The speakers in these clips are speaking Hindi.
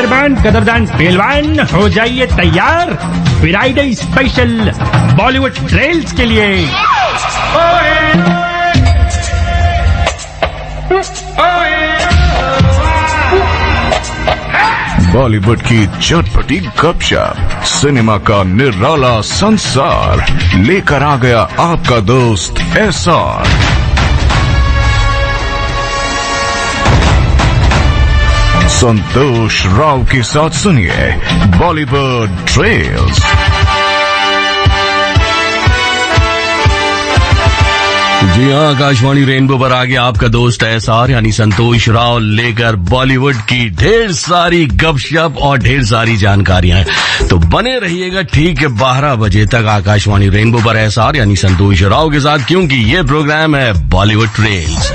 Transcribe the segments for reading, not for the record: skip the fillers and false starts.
मेजबान कदरदान पहलवान हो जाइए तैयार फ्राइडे स्पेशल बॉलीवुड ट्रेल्स के लिए। बॉलीवुड की चटपटी गपशप, सिनेमा का निराला संसार लेकर आ गया आपका दोस्त एसआर। संतोष राव के साथ सुनिए बॉलीवुड ट्रेल्स। जी हाँ, आकाशवाणी रेनबो पर आगे आपका दोस्त एसआर यानी संतोष राव लेकर बॉलीवुड की ढेर सारी गपशप और ढेर सारी जानकारियां हैं। तो बने रहिएगा ठीक 12 बजे तक आकाशवाणी रेनबो पर एसआर यानी संतोष राव के साथ, क्योंकि ये प्रोग्राम है Bollywood trails.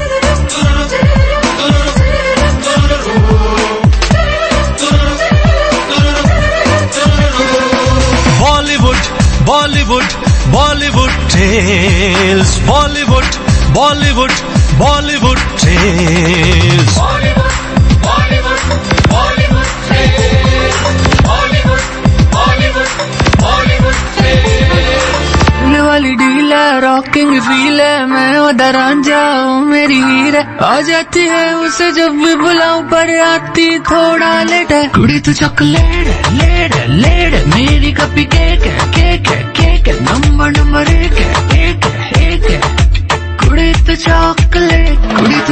Bollywood Bollywood trails, Bollywood Bollywood Bollywood trails, Bollywood Bollywood trails, Bollywood trails. वाली डील है, रॉकिंग फील है, मैं उधर आ जाऊं मेरी हीर है, आ जाती है उसे जब भी बुलाऊं पर आती थोड़ा लेट है। कुड़ी तू चॉकलेट है, लेट है, लेट है, मेरी कपी केक है, केक है, केक है, नंबर 1 है, एक है, एक है। कुड़ी तू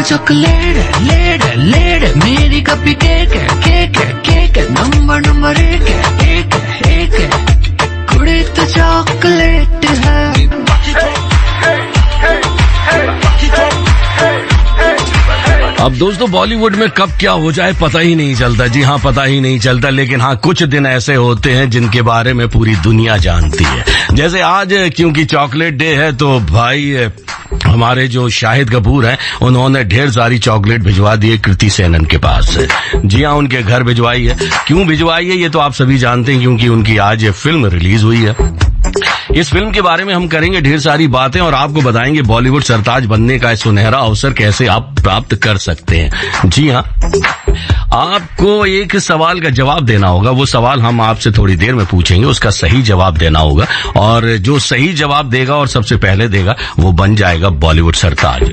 चॉकलेट है, लेट है, लेट है, मेरी कपी केक है, केक है, केक है, नंबर 1 है, एक है, एक है। कुड़ी तो चॉकलेट है। अब दोस्तों, बॉलीवुड में कब क्या हो जाए पता ही नहीं चलता। जी हाँ, पता ही नहीं चलता, लेकिन हाँ कुछ दिन ऐसे होते हैं जिनके बारे में पूरी दुनिया जानती है। जैसे आज क्योंकि चॉकलेट डे है तो भाई हमारे जो शाहिद कपूर हैं उन्होंने ढेर सारी चॉकलेट भिजवा दी है कृति सेनन के पास से। जी हाँ, उनके घर भिजवाई है। क्यों भिजवाई है ये तो आप सभी जानते हैं, क्योंकि उनकी आज फिल्म रिलीज हुई है। इस फिल्म के बारे में हम करेंगे ढेर सारी बातें और आपको बताएंगे बॉलीवुड सरताज बनने का सुनहरा अवसर कैसे आप प्राप्त कर सकते हैं। जी हाँ, आपको एक सवाल का जवाब देना होगा। वो सवाल हम आपसे थोड़ी देर में पूछेंगे, उसका सही जवाब देना होगा और जो सही जवाब देगा और सबसे पहले देगा वो बन जाएगा बॉलीवुड सरताज।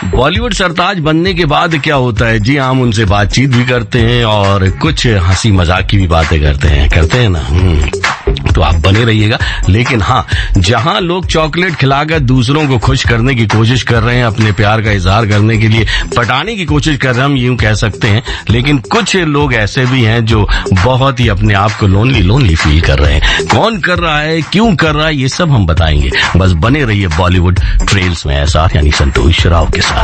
बॉलीवुड सरताज बनने के बाद क्या होता है, जी हम उनसे बातचीत भी करते हैं और कुछ हंसी मजाक की भी बातें करते हैं ना। तो आप बने रहिएगा। लेकिन हाँ, जहां लोग चॉकलेट खिलाकर दूसरों को खुश करने की कोशिश कर रहे हैं, अपने प्यार का इजहार करने के लिए पटाने की कोशिश कर रहे हैं, हम यूं कह सकते हैं, लेकिन कुछ लोग ऐसे भी हैं जो बहुत ही अपने आप को लोनली फील कर रहे हैं। कौन कर रहा है, क्यों कर रहा है, ये सब हम बताएंगे। बस बने रहिए बॉलीवुड ट्रेल्स में एसआर यानी संतोष राव के साथ।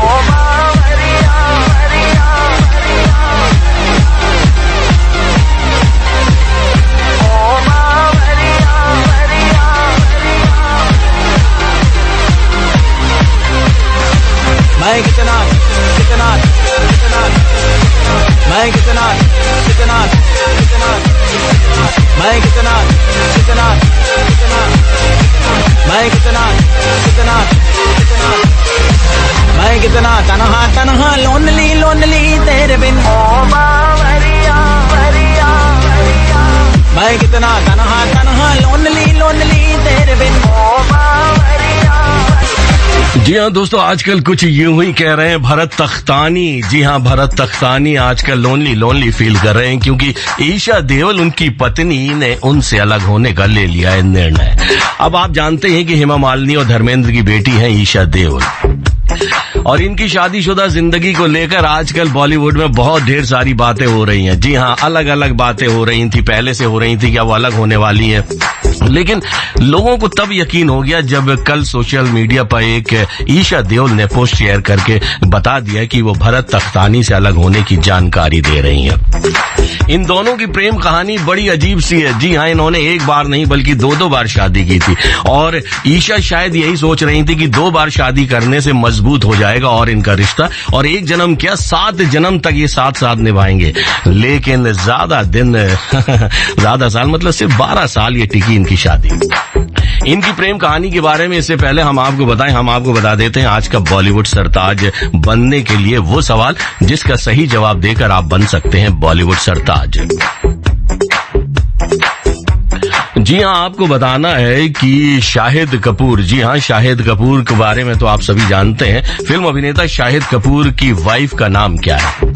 मैं कितना मैं कितना मैं कितना मैं कितना तन्हा लोनली तेरे बिन। मैं कितना तन्हा लोनली तेरे बिन। जी हाँ दोस्तों, आजकल कुछ यूं ही कह रहे हैं भरत तख्तानी। जी हाँ, भरत तख्तानी आजकल लोनली फील कर रहे हैं क्योंकि ईशा देओल उनकी पत्नी ने उनसे अलग होने का ले लिया है निर्णय। अब आप जानते हैं कि हेमा मालिनी और धर्मेंद्र की बेटी है ईशा देओल और इनकी शादीशुदा जिंदगी को लेकर आजकल बॉलीवुड में बहुत ढेर सारी बातें हो रही हैं। जी हाँ, अलग अलग बातें हो रही थी, पहले से हो रही थी कि वो अलग होने वाली है। लेकिन लोगों को तब यकीन हो गया जब कल सोशल मीडिया पर एक ईशा देओल ने पोस्ट शेयर करके बता दिया कि वो भरत तख्तानी से अलग होने की जानकारी दे रही हैं। इन दोनों की प्रेम कहानी बड़ी अजीब सी है। जी हाँ, इन्होंने एक बार नहीं बल्कि दो बार शादी की थी और ईशा शायद यही सोच रही थी कि 2 बार शादी करने से मजबूत हो जाएगा और इनका रिश्ता, और 1 जन्म क्या 7 जन्म तक ये साथ निभाएंगे। लेकिन ज्यादा दिन ज्यादा साल मतलब सिर्फ 12 साल ये टिकी इनकी शादी। इनकी प्रेम कहानी के बारे में इससे पहले हम आपको बता देते हैं आज का बॉलीवुड सरताज बनने के लिए वो सवाल जिसका सही जवाब देकर आप बन सकते हैं बॉलीवुड सरताज। जी हाँ, आपको बताना है कि शाहिद कपूर, जी हाँ, शाहिद कपूर के बारे में तो आप सभी जानते हैं। फिल्म अभिनेता शाहिद कपूर की वाइफ का नाम क्या है?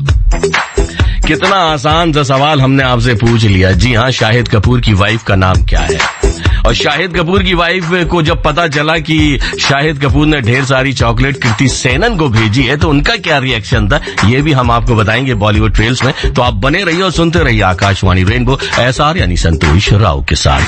कितना आसान सा सवाल हमने आपसे पूछ लिया। जी हाँ, शाहिद कपूर की वाइफ का नाम क्या है? और शाहिद कपूर की वाइफ को जब पता चला कि शाहिद कपूर ने ढेर सारी चॉकलेट कृति सेनन को भेजी है तो उनका क्या रिएक्शन था, ये भी हम आपको बताएंगे बॉलीवुड ट्रेल्स में। तो आप बने रहिए और सुनते रहिए आकाशवाणी रेनबो एसआर यानी संतोष राव के साथ।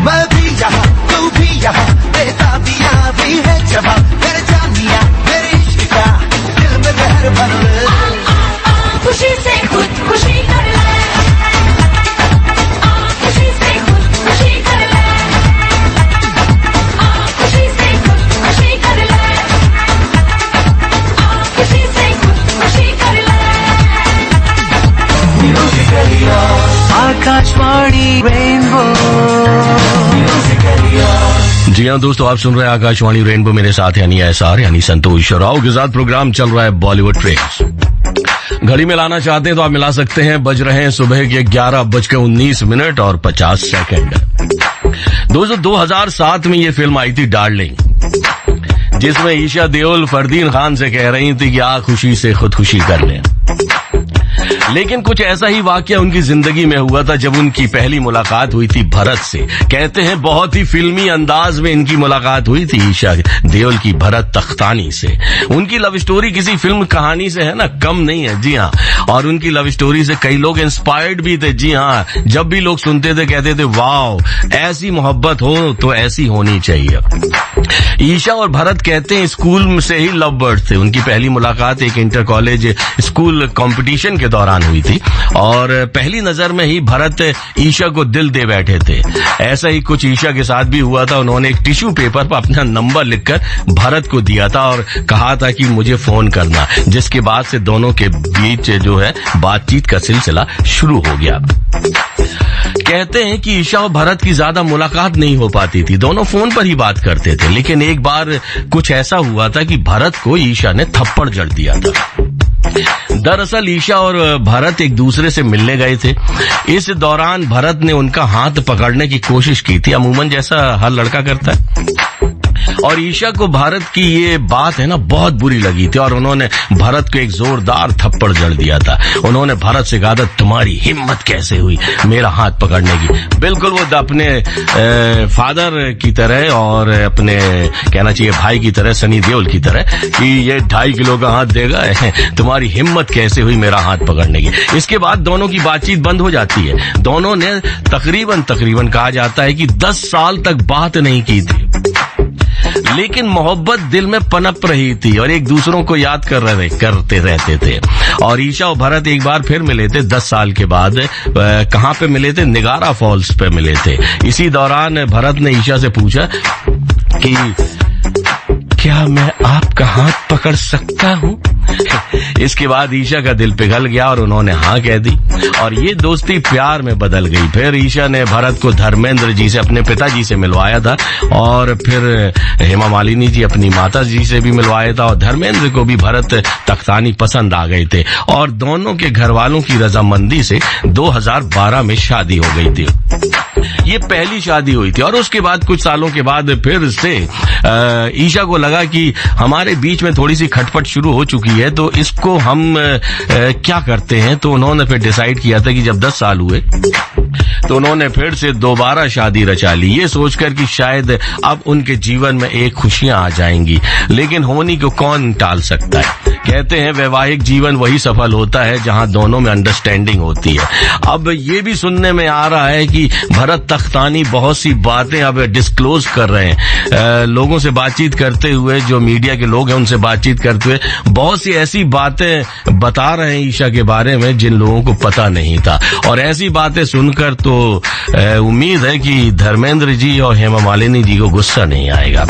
मैं भी यहाँ, तू भी यहाँ, देता दिया भी है जवाब। मेरे जानिया, मेरे इश्क का दिल में बहर भर ले। खुशी से खुदकुशी कर ले, खुशी से खुदकुशी कर ले, खुशी से खुदकुशी कर ले, खुशी से खुदकुशी कर ले। आकाशवाणी रेनबो। जी हाँ दोस्तों, आप सुन रहे हैं आकाशवाणी रेनबो, मेरे साथ यानी एसआर यानी संतोष राव के साथ। प्रोग्राम चल रहा है बॉलीवुड ट्रेल्स। घड़ी में लाना चाहते हैं तो आप मिला सकते हैं। बज रहे हैं सुबह के 11:19 और 50 सेकंड। दोस्तों 2007 में ये फिल्म आई थी डार्लिंग, जिसमें ईशा देओल फरदीन खान से कह रही थी कि आ खुशी से खुदकुशी कर लें। लेकिन कुछ ऐसा ही वाकया उनकी जिंदगी में हुआ था जब उनकी पहली मुलाकात हुई थी भरत से। कहते हैं बहुत ही फिल्मी अंदाज में इनकी मुलाकात हुई थी ईशा देओल की भरत तख्तानी से। उनकी लव स्टोरी किसी फिल्म कहानी से है ना कम नहीं है। जी हाँ, और उनकी लव स्टोरी से कई लोग इंस्पायर्ड भी थे। जी हाँ, जब भी लोग सुनते थे कहते थे वाह, ऐसी मोहब्बत हो तो ऐसी होनी चाहिए। ईशा और भरत कहते हैं स्कूल से ही लव बर्ड्स थे। उनकी पहली मुलाकात एक इंटर कॉलेज स्कूल कंपटीशन के दौरान हुई थी और पहली नजर में ही भरत ईशा को दिल दे बैठे थे। ऐसा ही कुछ ईशा के साथ भी हुआ था। उन्होंने एक टिश्यू पेपर पर अपना नंबर लिखकर भरत को दिया था और कहा था कि मुझे फोन करना, जिसके बाद से दोनों के बीच जो है बातचीत का सिलसिला शुरू हो गया। कहते हैं कि ईशा और भरत की ज्यादा मुलाकात नहीं हो पाती थी, दोनों फोन पर ही बात करते थे। लेकिन एक बार कुछ ऐसा हुआ था कि भरत को ईशा ने थप्पड़ जड़ दिया था। दरअसल ईशा और भरत एक दूसरे से मिलने गए थे। इस दौरान भरत ने उनका हाथ पकड़ने की कोशिश की थी, अमूमन जैसा हर लड़का करता है। और ईशा को भारत की ये बात है ना बहुत बुरी लगी थी और उन्होंने भरत को एक जोरदार थप्पड़ जड़ दिया था। उन्होंने भरत से कहा था तुम्हारी हिम्मत कैसे हुई मेरा हाथ पकड़ने की। बिल्कुल वो अपने फादर की तरह और अपने कहना चाहिए भाई की तरह, सनी देओल की तरह कि ये 2.5 किलो का हाथ देगा, तुम्हारी हिम्मत कैसे हुई मेरा हाथ पकड़ने की। इसके बाद दोनों की बातचीत बंद हो जाती है। दोनों ने तकरीबन कहा जाता है कि 10 साल तक बात नहीं की थी, लेकिन मोहब्बत दिल में पनप रही थी और एक दूसरों को याद करते रहते थे। और ईशा और भरत एक बार फिर मिले थे 10 साल के बाद। कहाँ पे मिले थे? निगारा फॉल्स पे मिले थे। इसी दौरान भरत ने ईशा से पूछा कि क्या मैं आपका हाथ पकड़ सकता हूँ? इसके बाद ईशा का दिल पिघल गया और उन्होंने हाँ कह दी और ये दोस्ती प्यार में बदल गई। फिर ईशा ने भरत को धर्मेंद्र जी से, अपने पिताजी से मिलवाया था और फिर हेमा मालिनी जी अपनी माता जी से भी मिलवाया था और धर्मेंद्र को भी भरत तख्तानी पसंद आ गए थे और दोनों के घर वालों की रजामंदी से 2012 में शादी हो गई थी। ये पहली शादी हुई थी और उसके बाद कुछ सालों के बाद फिर से ईशा को लगा कि हमारे बीच में थोड़ी सी खटपट शुरू हो चुकी है, तो इसको हम क्या करते हैं। तो उन्होंने फिर डिसाइड किया था कि जब 10 साल हुए तो उन्होंने फिर से दोबारा शादी रचा ली, ये सोचकर कि शायद अब उनके जीवन में एक खुशियां आ जाएंगी। लेकिन होनी को कौन टाल सकता है। कहते हैं वैवाहिक जीवन वही सफल होता है जहां दोनों में अंडरस्टैंडिंग होती है। अब ये भी सुनने में आ रहा है कि भरत तख्तानी बहुत सी बातें अब डिस्क्लोज कर रहे हैं। लोगों से बातचीत करते हुए, जो मीडिया के लोग हैं उनसे बातचीत करते हुए बहुत सी ऐसी बातें बता रहे हैं ईशा के बारे में जिन लोगों को पता नहीं था। और ऐसी बातें सुनकर तो उम्मीद है कि धर्मेंद्र जी और हेमा मालिनी जी को गुस्सा नहीं आएगा,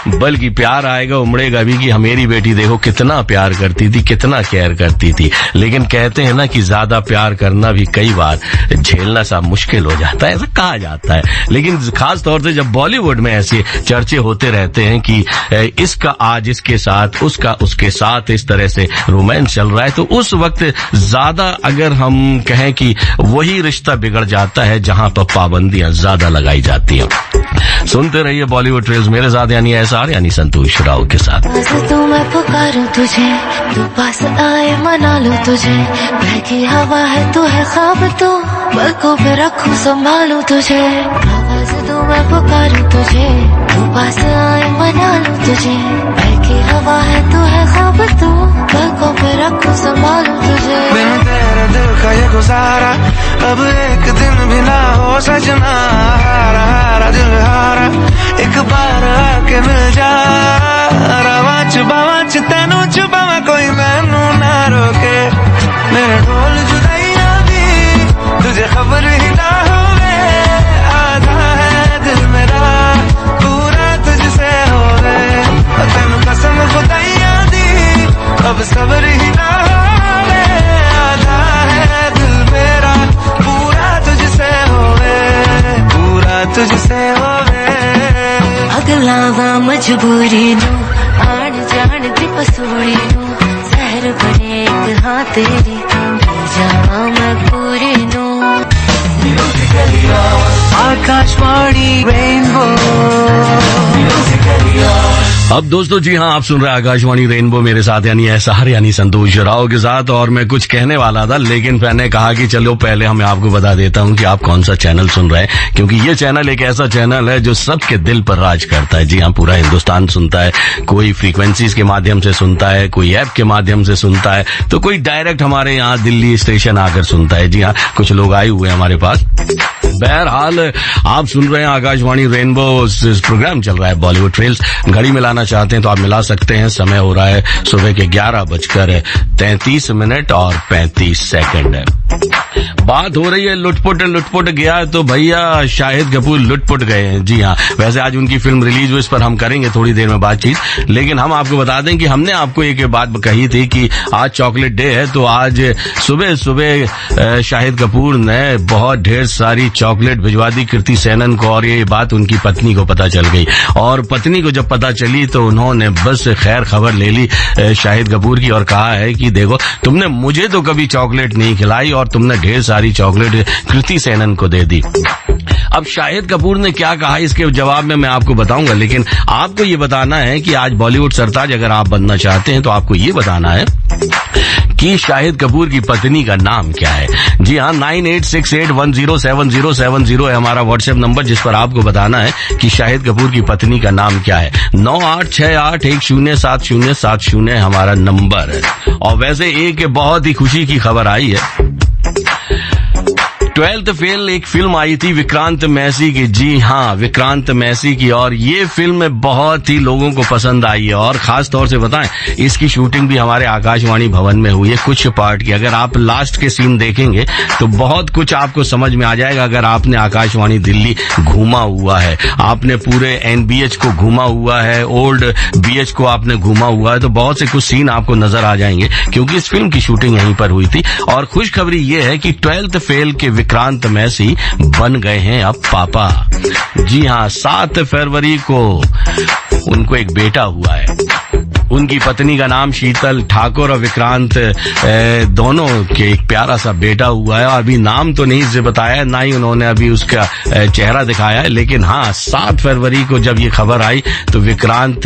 बल्कि प्यार आएगा, उमड़ेगा भी कि मेरी बेटी देखो कितना प्यार करती थी, कितना केयर करती थी। लेकिन कहते हैं ना कि ज्यादा प्यार करना भी कई बार झेलना सा मुश्किल हो जाता है, ऐसा कहा जाता है। लेकिन खास तौर से जब बॉलीवुड में ऐसे चर्चे होते रहते हैं कि इसका आज इसके साथ, उसका उसके साथ इस तरह से रोमांस चल रहा है, तो उस वक्त ज्यादा अगर हम कहें कि वही रिश्ता बिगड़ जाता है जहां पर पाबंदियां ज्यादा लगाई जाती हैं। सुनते रहिए बॉलीवुड ट्रेल्स मेरे साथ यानी एसआर यानी संतोष राव के साथ। तो मैं पुकारूं तुझे, तू पास आए मना लूं तुझे, बहकी हवा है तू है ख्वाब तो पलकों पे रखूं संभालूं तुझे। आवाज तो मैं पुकारूं तुझे, तू पास आए मना लूं तुझे, बहकी हवा है तू है ख्वाब तो पलकों पे रखूं संभालूं तुझे। बिन तेरे दिल का ये गुजारा अब एक दिन भी ना हो सजना, हारा हारा दिल हारा एक बार आके मिल जा। रवा तेनू छुपावा कोई मैनू ना रोके, मेरे ढोल जुदाइयां दी तुझे खबर ही ना होवे। आधा है दिल मेरा पूरा तुझसे होवे, तेनू कसम खुदाइयां दी अब सबर ही ना होवे। आधा है दिल मेरा पूरा तुझसे होवे, पूरा तुझसे होवे। अगलावा मजबूरी नू आन जान दी पसूड़ी नू, जहर बने एक हाँ तेरी जावा मैं पूरी नू। आकाशवाणी रेनबो। अब दोस्तों जी हाँ, आप सुन रहे हैं आकाशवाणी रेनबो मेरे साथ यानी एसआर यानी संतोष राव के साथ। और मैं कुछ कहने वाला था लेकिन मैंने कहा कि चलो पहले मैं आपको बता देता हूँ कि आप कौन सा चैनल सुन रहे हैं, क्योंकि ये चैनल एक ऐसा चैनल है जो सबके दिल पर राज करता है। जी हाँ, पूरा हिंदुस्तान सुनता है, कोई फ्रीक्वेंसीज के माध्यम से सुनता है, कोई ऐप के माध्यम से सुनता है, तो कोई डायरेक्ट हमारे यहाँ दिल्ली स्टेशन आकर सुनता है। जी हाँ, कुछ लोग आए हुए हैं हमारे पास। बहरहाल आप सुन रहे हैं आकाशवाणी रेनबो, प्रोग्राम चल रहा है बॉलीवुड ट्रेल्स। घड़ी मिलाना चाहते हैं तो आप मिला सकते हैं। समय हो रहा है सुबह के 11:33 और 35 सेकंड। बात हो रही है लुटपुट गया तो भैया शाहिद कपूर लुटपुट गए हैं। जी हाँ, वैसे आज उनकी फिल्म रिलीज हुई, इस पर हम करेंगे थोड़ी देर में बातचीत। लेकिन हम आपको बता दें कि हमने आपको एक बात कही थी कि आज चॉकलेट डे है, तो आज सुबह सुबह शाहिद कपूर ने बहुत ढेर सारी चॉकलेट भिजवा दी कृति सेनन को, और ये बात उनकी पत्नी को पता चल गई। और पत्नी को जब पता चली तो उन्होंने बस खैर खबर ले ली शाहिद कपूर की और कहा है कि देखो तुमने मुझे तो कभी चॉकलेट नहीं खिलाई और तुमने ढेर सारी चॉकलेट कृति सेनन को दे दी। अब शाहिद कपूर ने क्या कहा इसके जवाब में मैं आपको बताऊंगा, लेकिन आपको ये बताना है कि आज बॉलीवुड सरताज अगर आप बनना चाहते हैं तो आपको ये बताना है कि शाहिद कपूर की पत्नी का नाम क्या है। जी हाँ, 9868107070 है हमारा व्हाट्सएप नंबर, जिस पर आपको बताना है कि शाहिद कपूर की पत्नी का नाम क्या है। 9868107070 हमारा नंबर है। और वैसे एक बहुत ही खुशी की खबर आई है, 12th फेल एक फिल्म आई थी विक्रांत मैसी की। जी हाँ, विक्रांत मैसी की, और ये फिल्म बहुत ही लोगों को पसंद आई है। और खास तौर से बताएं, इसकी शूटिंग भी हमारे आकाशवाणी भवन में हुई है कुछ पार्ट की। अगर आप लास्ट के सीन देखेंगे तो बहुत कुछ आपको समझ में आ जाएगा। अगर आपने आकाशवाणी दिल्ली घूमा हुआ है, आपने पूरे NBH को घूमा हुआ है, ओल्ड BH को आपने घूमा हुआ है, तो बहुत से कुछ सीन आपको नजर आ जाएंगे, क्योंकि इस फिल्म की शूटिंग यहीं पर हुई थी। और खुशखबरी ये है कि 12th फेल के विक्रांत मैसी बन गए हैं अब पापा। जी हाँ, 7 फरवरी को उनको एक बेटा हुआ है। उनकी पत्नी का नाम शीतल ठाकुर और विक्रांत दोनों के एक प्यारा सा बेटा हुआ है। अभी नाम तो नहीं से बताया, ना ही उन्होंने अभी उसका चेहरा दिखाया है, लेकिन हाँ 7 फरवरी को जब ये खबर आई तो विक्रांत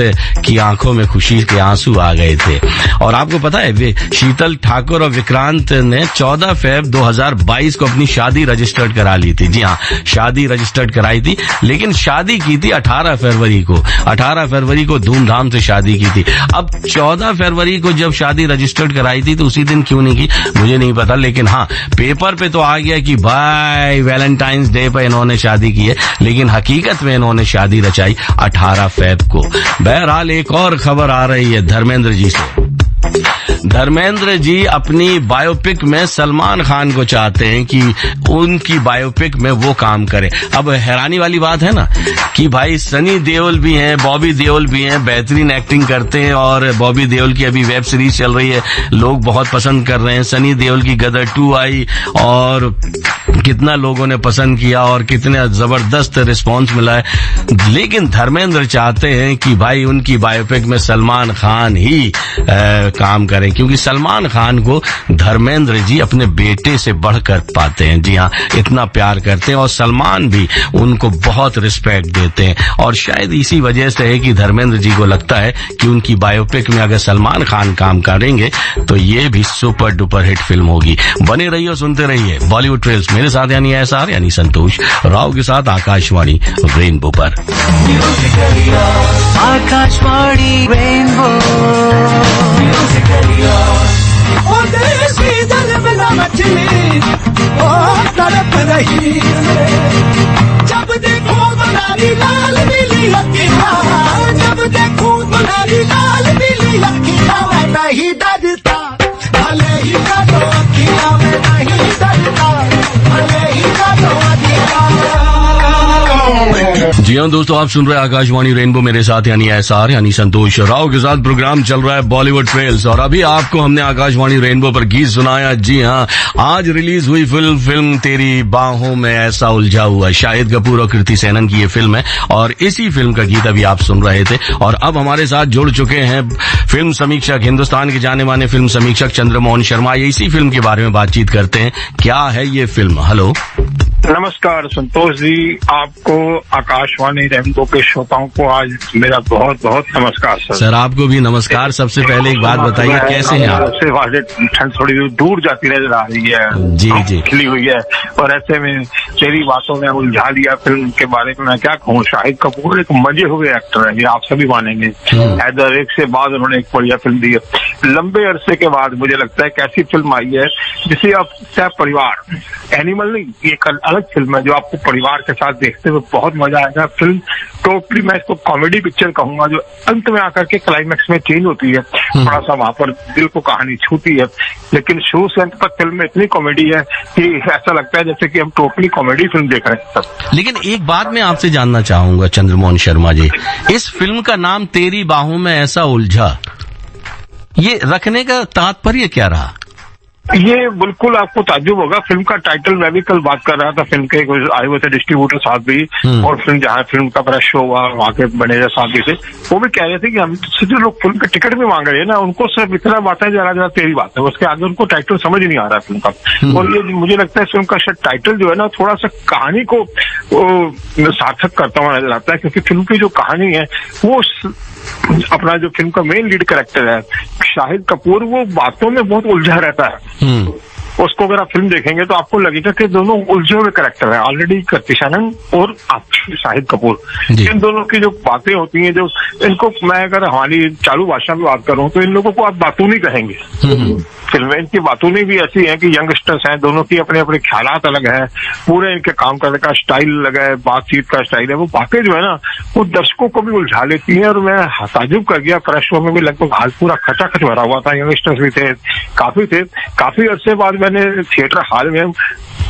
की आंखों में खुशी के आंसू आ गए थे। और आपको पता है शीतल ठाकुर और विक्रांत ने 14 फरवरी 2022 को अपनी शादी रजिस्टर्ड करा ली थी। जी हाँ, शादी रजिस्टर्ड कराई थी, लेकिन शादी की थी 18 फरवरी को। 18 फरवरी को धूमधाम से शादी की थी। अब 14 फरवरी को जब शादी रजिस्टर्ड कराई थी तो उसी दिन क्यों नहीं की मुझे नहीं पता, लेकिन हाँ पेपर पे तो आ गया कि भाई वैलेंटाइंस डे पे इन्होंने शादी की है, लेकिन हकीकत में इन्होंने शादी रचाई 18 फरवरी को। बहरहाल एक और खबर आ रही है धर्मेंद्र जी से। धर्मेंद्र जी अपनी बायोपिक में सलमान खान को चाहते हैं कि उनकी बायोपिक में वो काम करे। अब हैरानी वाली बात है ना कि भाई सनी देओल भी हैं, बॉबी देओल भी हैं, बेहतरीन एक्टिंग करते हैं और बॉबी देओल की अभी वेब सीरीज चल रही है, लोग बहुत पसंद कर रहे हैं। सनी देओल की गदर 2 आई और कितना लोगों ने पसंद किया और कितने जबरदस्त रिस्पांस मिला है, लेकिन धर्मेंद्र चाहते हैं कि भाई उनकी बायोपिक में सलमान खान ही काम करें, क्योंकि सलमान खान को धर्मेंद्र जी अपने बेटे से बढ़कर पाते हैं। जी हाँ, इतना प्यार करते हैं और सलमान भी उनको बहुत रिस्पेक्ट देते हैं और शायद इसी वजह से है कि धर्मेंद्र जी को लगता है कि उनकी बायोपिक में अगर सलमान खान काम करेंगे तो ये भी सुपर डुपर हिट फिल्म होगी। बने रहिए और सुनते रहिए बॉलीवुड ट्रेल्स, मेरे साथ यानी एसआर यानी संतोष राव के साथ आकाशवाणी रेनबो पर। आकाशवाणी रेनबो ओ देसी दिल बिना मछली ओ तड़प रही जब देखो बनारी लाल नीली अखियाँ, जब देखो बनारी लाल नीली अखियाँ, मैं नहीं डरता भले ही करो अखियाँ, मैं नहीं डरता भले ही करो अखियाँ। जी हाँ दोस्तों, आप सुन रहे हैं आकाशवाणी रेनबो, मेरे साथ यानी एसआर यानी संतोष राव के साथ प्रोग्राम चल रहा है बॉलीवुड ट्रेल्स और अभी आपको हमने आकाशवाणी रेनबो पर गीत सुनाया। जी हाँ, आज रिलीज हुई फिल्म तेरी बाहों में ऐसा उलझा हुआ। शाहिद कपूर और कृति सेनन की ये फिल्म है और इसी फिल्म का गीत अभी आप सुन रहे थे। और अब हमारे साथ जुड़ चुके हैं फिल्म समीक्षक, हिंदुस्तान के जाने माने फिल्म समीक्षक चंद्रमोहन शर्मा। ये इसी फिल्म के बारे में बातचीत करते हैं। क्या है ये फिल्म? हेलो, नमस्कार संतोष जी, आपको आकाशवाणी रेनबो के श्रोताओं को आज मेरा बहुत बहुत नमस्कार सर। सर आपको भी नमस्कार। सबसे पहले एक बात बताइए, कैसे हैं आप? से ठंड थोड़ी दूर जाती नजर आ रही है, जी जी खिली हुई है और ऐसे में तेरी बातों में उलझा दिया। फिल्म के बारे में मैं क्या कहूँ, शाहिद कपूर एक मजे हुए एक्टर है, ये आप सभी मानेंगे। हैदर एक से बाद उन्होंने एक बढ़िया फिल्म दी है। लंबे अरसे के बाद मुझे लगता है एक ऐसी फिल्म आई है जिसे आप चाहे परिवार, एनिमल नहीं, एक अलग फिल्म है जो आपको परिवार के साथ देखते हुए बहुत मजा आएगा। फिल्म टोटली मैं इसको कॉमेडी पिक्चर कहूंगा, जो अंत में आकर के क्लाइमेक्स में चेंज होती है, थोड़ा सा वहां पर दिल को कहानी छूती है, लेकिन शुरू से अंत तक फिल्म में इतनी कॉमेडी है कि ऐसा लगता है जैसे कि हम टोटली कॉमेडी फिल्म देख रहे हैं सब। लेकिन एक बात मैं आपसे जानना चाहूंगा चंद्रमोहन शर्मा जी, इस फिल्म का नाम तेरी बाहों में ऐसा उलझा, ये रखने का तात्पर्य क्या रहा? ये बिल्कुल आपको ताज्जुब होगा। फिल्म का टाइटल मैं भी कल बात कर रहा था, फिल्म के आए हुए थे डिस्ट्रीब्यूटर साहब भी, और फिल्म जहाँ फिल्म का बड़ा शो हुआ वहाँ के मैनेजर साहब भी थे, वो भी कह रहे थे कि हम जो लोग फिल्म का टिकट भी मांग रहे हैं ना, उनको सिर्फ इतना बात है जरा तेरी बात है, उसके आगे उनको टाइटल समझ नहीं आ रहा है फिल्म का। और ये मुझे लगता है फिल्म का शायद टाइटल जो है ना थोड़ा सा कहानी को सार्थक करता हुआ नजर आता है, क्योंकि फिल्म की जो कहानी है वो अपना जो फिल्म का मेन लीड कैरेक्टर है शाहिद कपूर, वो बातों में बहुत उलझा रहता है। उसको अगर आप फिल्म देखेंगे तो आपको लगेगा कि दोनों उलझे हुए कैरेक्टर हैं ऑलरेडी, कृति सेनन और शाहिद कपूर। इन दोनों की जो बातें होती हैं, जो इनको मैं अगर हमारी चालू भाषा में बात करूं तो इन लोगों को आप बातूनी कहेंगे। फिल्म में इनकी बातूनी भी ऐसी है कि यंगस्टर्स हैं, दोनों की अपने अपने ख्यालात अलग है, पूरे इनके काम करने का स्टाइल अलग है, बातचीत का स्टाइल है। वो बातें जो है ना वो दर्शकों को भी उलझा लेती हैं और मैं ताज्जुब कर गया। प्रेस शो में भी लगभग हाल पूरा खचाखच भरा हुआ था, यंगस्टर्स भी थे, काफी अरसे बाद मैंने थिएटर हॉल में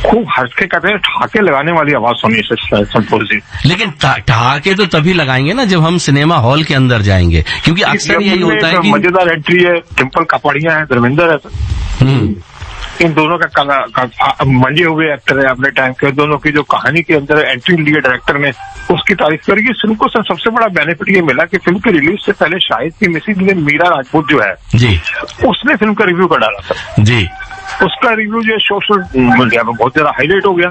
खूब हंस के कहते हैं ठहाके लगाने वाली आवाज सुनी संतोष जी। लेकिन ठहाके तो तभी लगाएंगे ना जब हम सिनेमा हॉल के अंदर जाएंगे, क्योंकि अक्सर यही होता है कि मजेदार एंट्री है, डिम्पल कापड़िया है, धर्मेंद्र है, इन दोनों का मंजे हुए एक्टर है अपने टाइम के। दोनों की जो कहानी के अंदर एंट्री ली है डायरेक्टर ने, उसकी तारीफ करेगी। फिल्म को सबसे बड़ा बेनिफिट ये मिला कि फिल्म की रिलीज से पहले शाहिद की मिसेज मीरा राजपूत जो है जी, उसने फिल्म का रिव्यू कर डाला था जी। उसका रिव्यू जो है सोशल मीडिया में बहुत ज्यादा हाईलाइट हो गया।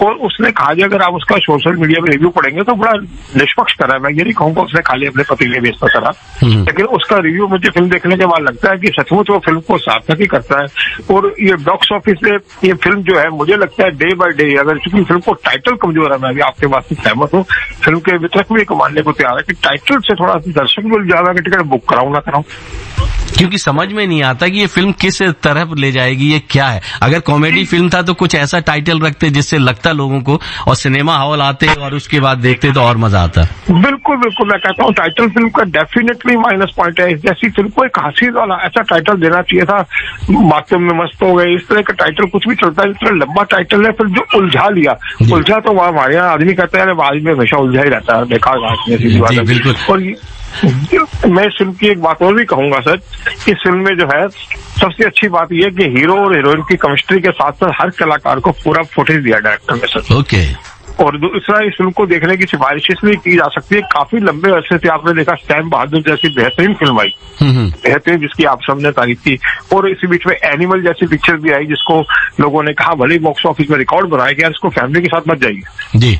और उसने कहा कि अगर आप उसका सोशल मीडिया में रिव्यू पढ़ेंगे तो बड़ा निष्पक्ष करा है। मैं ये नहीं कहूँगा उसने खाली अपने पति के बेचता करा, लेकिन उसका रिव्यू मुझे फिल्म देखने के बाद लगता है कि सचमुच वो फिल्म को सार्थक ही करता है। और ये बॉक्स ऑफिस से ये फिल्म जो है मुझे लगता है डे बाय डे, अगर चूंकि फिल्म को टाइटल कमजोर है, मैं भी आपके बात से सहमत हूँ, फिल्म के वितरक भी मानने को तैयार है कि टाइटल से थोड़ा दर्शक भी ज्यादा टिकट बुक कराऊं ना कराऊं, क्योंकि समझ में नहीं आता कि ये फिल्म किस तरफ ले जाएगी, ये क्या है। अगर कॉमेडी फिल्म था तो कुछ ऐसा टाइटल रखते जिससे लगता लोगों को, और सिनेमा हॉल आते और उसके बाद देखते तो और मजा आता। बिल्कुल बिल्कुल, मैं कहता हूँ टाइटल फिल्म का डेफिनेटली माइनस पॉइंट है। जैसी फिल्म को एक हंसी वाला ऐसा टाइटल देना चाहिए था, बातों में मस्त हो गए, इस तरह का टाइटल कुछ भी चलता है, इस तरह लंबा टाइटल है, फिर जो उलझा लिया, उलझा तो वहाँ हमारे यहाँ आदमी कहते हैं आदमी हमेशा उलझा ही रहता है, देखा बिल्कुल। और मैं इस फिल्म की एक बात और भी कहूंगा सर, इस फिल्म में जो है सबसे अच्छी बात यह है कि हीरो और हीरोइन की केमिस्ट्री के साथ साथ हर कलाकार को पूरा फुटेज दिया डायरेक्टर ने सर। ओके। और दूसरा, इस फिल्म को देखने की सिफारिश इसलिए की जा सकती है, काफी लंबे अरसे से आपने देखा सैम बहादुर जैसी बेहतरीन फिल्म आई, बेहतरीन, जिसकी आप सबने तारीफ की, और इसी बीच में एनिमल जैसी पिक्चर भी आई जिसको लोगों ने कहा भले बॉक्स ऑफिस में रिकॉर्ड बनाया कि यार इसको फैमिली के साथ मत जाइए जी।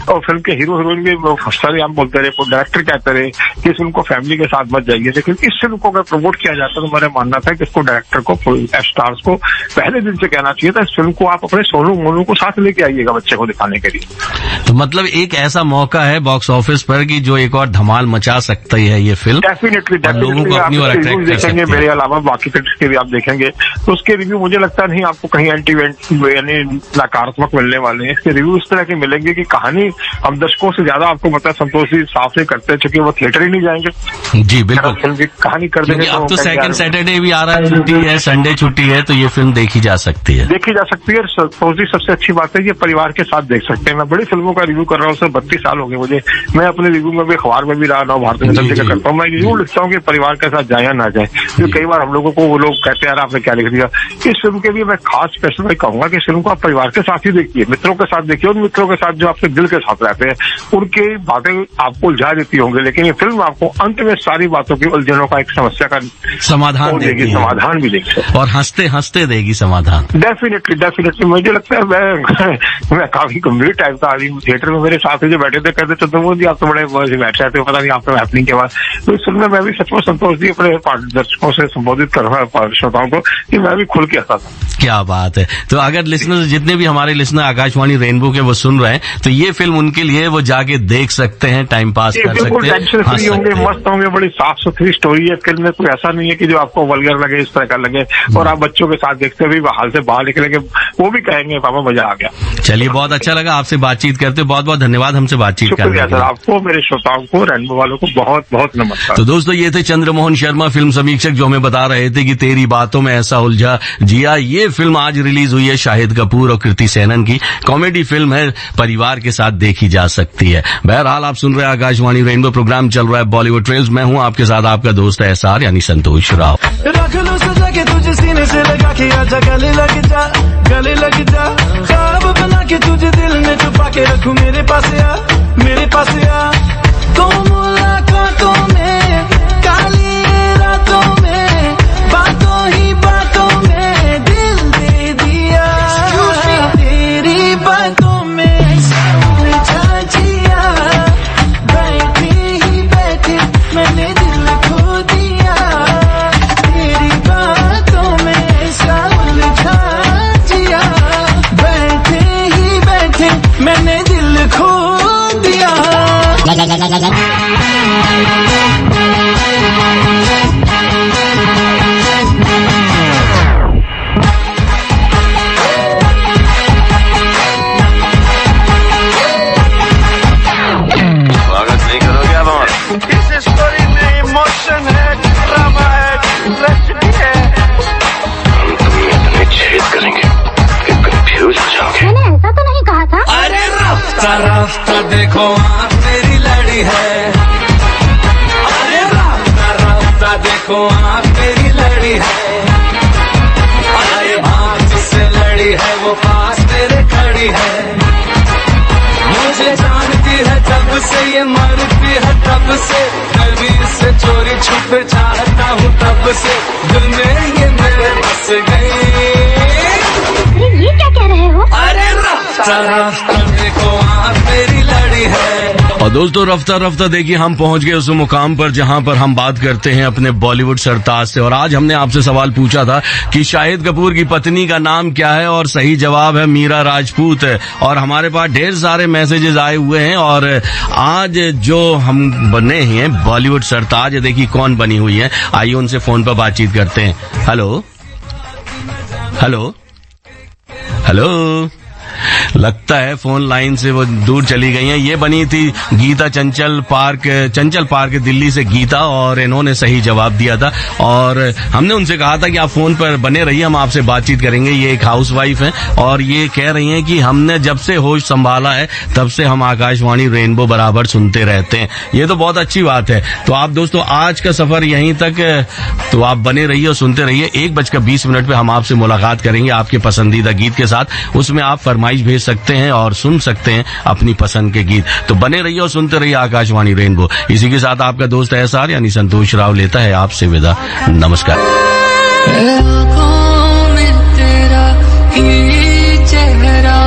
और फिल्म के हीरो हीरोइन भी सारे हम बोलते रहे, डायरेक्टर कहते रहे कि इस फिल्म को फैमिली के साथ मत जाइए, लेकिन इस फिल्म को अगर प्रमोट किया जाता तो मेरा मानना था कि इसको डायरेक्टर को, स्टार्स को पहले दिन से कहना चाहिए था इस फिल्म को आप अपने सोनू मोनू को साथ लेके आइएगा बच्चे को दिखाने के लिए। तो मतलब एक ऐसा मौका है बॉक्स ऑफिस पर कि जो एक और धमाल मचा सकती है ये फिल्म। डेफिनेटली लोगों को अपनी ओर अट्रैक्ट कर सकती है। मेरे अलावा बाकी क्रिटिक्स के भी आप देखेंगे तो उसके रिव्यू मुझे लगता नहीं आपको कहीं यानी नकारात्मक मिलने वाले हैं। इसके रिव्यू इस तरह के मिलेंगे कि कहानी हम दर्शकों से ज्यादा आपको पता है संतोष जी साफ से करते हैं, चूंकि वो थिएटर ही नहीं जाएंगे। जी बिल्कुल, फिल्म की कहानी कर देंगे। अब तो सेकंड सैटरडे भी आ रहा है, छुट्टी है, संडे छुट्टी है, तो ये फिल्म देखी जा सकती है। संतोष जी सबसे अच्छी बात है कि परिवार के साथ देख सकते हैं। मैं बड़ी फिल्मों का रिव्यू कर रहा हूँ, 32 साल हो गए मुझे, मैं अपने रिव्यू में भी अखबार में भी रहा ना भारतीय जनता का करता हूँ, मैं रिव्यू लिखता हूँ कि परिवार के साथ जाए या ना जाए, क्योंकि कई बार हम लोगों को वो लोग कहते हैं यार आपने क्या लिख दिया। इस फिल्म के लिए मैं खास स्पेशल कहूंगा कि इस फिल्म को आप परिवार के साथ ही देखिए, मित्रों के साथ देखिए, और मित्रों के साथ जो आपके दिल के साथ रहते हैं उनकी बातें आपको उलझा देती होंगी, लेकिन ये फिल्म आपको अंत में सारी बातों की उलझनों का एक समस्या का समाधान देगी, समाधान भी देगी और हंसते हंसते देगी समाधान। डेफिनेटली मुझे लगता है मैं काफी गंभीर टाइप का आदमी, थिएटर में मेरे साथ जो बैठे थे कहते चंद्रमोहन जी आप तो बड़े बैठ जाते हो, पता नहीं आपको हैपनिंग के बाद। तो इस फिल्म में मैं भी सचमुच संतोष जी अपने दर्शकों से संबोधित कर रहा हूँ, श्रोताओं को, कि मैं भी खुल के हंसा था। क्या बात है। तो अगर लिसनर, जितने भी हमारे लिसनर आकाशवाणी रेनबो के वो सुन रहे हैं, तो ये फिल्म उनके लिए वो जाके देख सकते हैं, टाइम पास कर सकते हैं, टेंशन फ्री होंगे, मस्त होंगे। बड़ी साफ सुथरी स्टोरी है फिल्म में, कोई ऐसा नहीं है कि जो आपको वल्गर लगे, इस तरह का लगे, और आप बच्चों के साथ देखते भी हाल से बाहर निकलेंगे, वो भी कहेंगे पापा मजा आ गया। चलिए, बहुत अच्छा लगा आपसे बातचीत करते, बहुत बहुत धन्यवाद हमसे बातचीत करने के लिए। सर आपको, मेरे श्रोताओं को, रेनबो वालों को बहुत बहुत नमस्कार। तो दोस्तों, ये थे चंद्रमोहन शर्मा, फिल्म समीक्षक, जो हमें बता रहे थे कि तेरी बातों में ऐसा उलझा जिया। ये फिल्म आज रिलीज हुई है, शाहिद कपूर और कृति सेनन की कॉमेडी फिल्म है, परिवार के साथ देखी जा सकती है। बहरहाल आप सुन रहे हैं आकाशवाणी रेनबो, प्रोग्राम चल रहा है बॉलीवुड ट्रेल्स। मैं हूं आपके साथ आपका दोस्त एसआर यानी संतोष राव। रख लो सजा के तुझे सीने से लगा के, आजा गले लग जा, गले लग जा, ख्वाब बना के तुझे दिल में छुपा के रखूं, मेरे पास आ, मेरे पास आ, तो मुलाकातों में, काली रातों में, बातों ही बातों में दिल दे दिया, तेरी बातों में उलझा जिया, बैठे ही बैठे मैंने दिल खो दिया, तेरी बातों में ऐसा उलझा जिया, बैठे ही बैठे मैंने दिल खो दिया। स्वागत नहीं करोगे आप हमारा? इस स्टोरी में इमोशन है, ड्रामा है, ट्रेजेडी है। हम तुम्हें इतने छेद करेंगे कि कंफ्यूज हो जाओगे। मैंने ऐसा तो नहीं कहा था। अरे रास्ता रास्ता देखो आँख मेरी लड़ी है, अरे रास्ता रास्ता देखो आँख मेरी लड़ी है, अरे आँख जिससे लड़ी है वो पास मेरे खड़ी है, मुझे जानती है तब से ये मरती है तब से, मैं भी इससे चोरी छुप चाहता हूँ तब से, दिल में ये मेरे बस गई। रफ्ता रफ्ता देखो आँख मेरी लड़ी है। और दोस्तों रफ्ता रफ्ता देखिए हम पहुंच गए उस मुकाम पर जहां पर हम बात करते हैं अपने बॉलीवुड सरताज से। और आज हमने आपसे सवाल पूछा था कि शाहिद कपूर की पत्नी का नाम क्या है, और सही जवाब है मीरा राजपूत। और हमारे पास ढेर सारे मैसेजेस आए हुए हैं। और आज जो हम बने हैं बॉलीवुड सरताज, देखिए कौन बनी हुई है, आइए उनसे फोन पर बातचीत करते हैं। हेलो हेलो हेलो, लगता है फोन लाइन से वो दूर चली गई हैं। ये बनी थी गीता चंचल पार्क दिल्ली से गीता, और इन्होंने सही जवाब दिया था। और हमने उनसे कहा था कि आप फोन पर बने रहिए, हम आपसे बातचीत करेंगे। ये एक हाउसवाइफ हैं और ये कह रही हैं कि हमने जब से होश संभाला है तब से हम आकाशवाणी रेनबो बराबर सुनते रहते हैं। ये तो बहुत अच्छी बात है। तो आप दोस्तों आज का सफर यहीं तक, तो आप बने रहिए और सुनते रहिए। 1:20 पे हम आपसे मुलाकात करेंगे आपके पसंदीदा गीत के साथ। उसमें आप फरमाइश भेज सकते हैं और सुन सकते हैं अपनी पसंद के गीत। तो बने रहिए और सुनते रहिए आकाशवाणी रेनबो। इसी के साथ आपका दोस्त एहसार यानी संतोष राव लेता है आपसे विदा। नमस्कार। आँखों में तेरा ही चेहरा,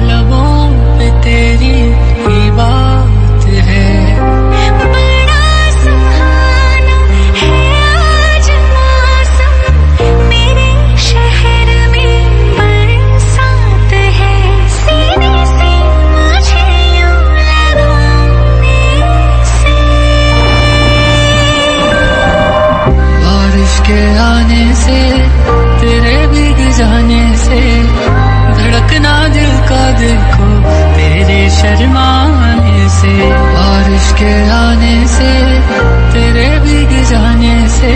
लबों पे तेरी ही बात है। बड़ा सुहाना है आज मौसम, मेरे शहर में बरसात है। सीने से मुझे यूं लगाने से बारिश के आने से, तेरे भीग जाने से, धड़कना दिल का देखो तेरे शर्माने से। बारिश के आने से, तेरे भीग जाने से,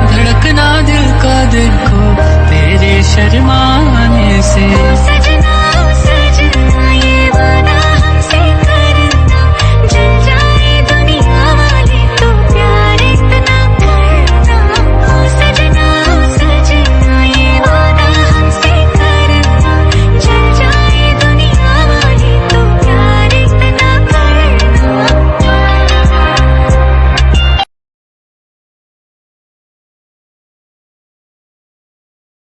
धड़कना दिल का देखो तेरे शर्माने से।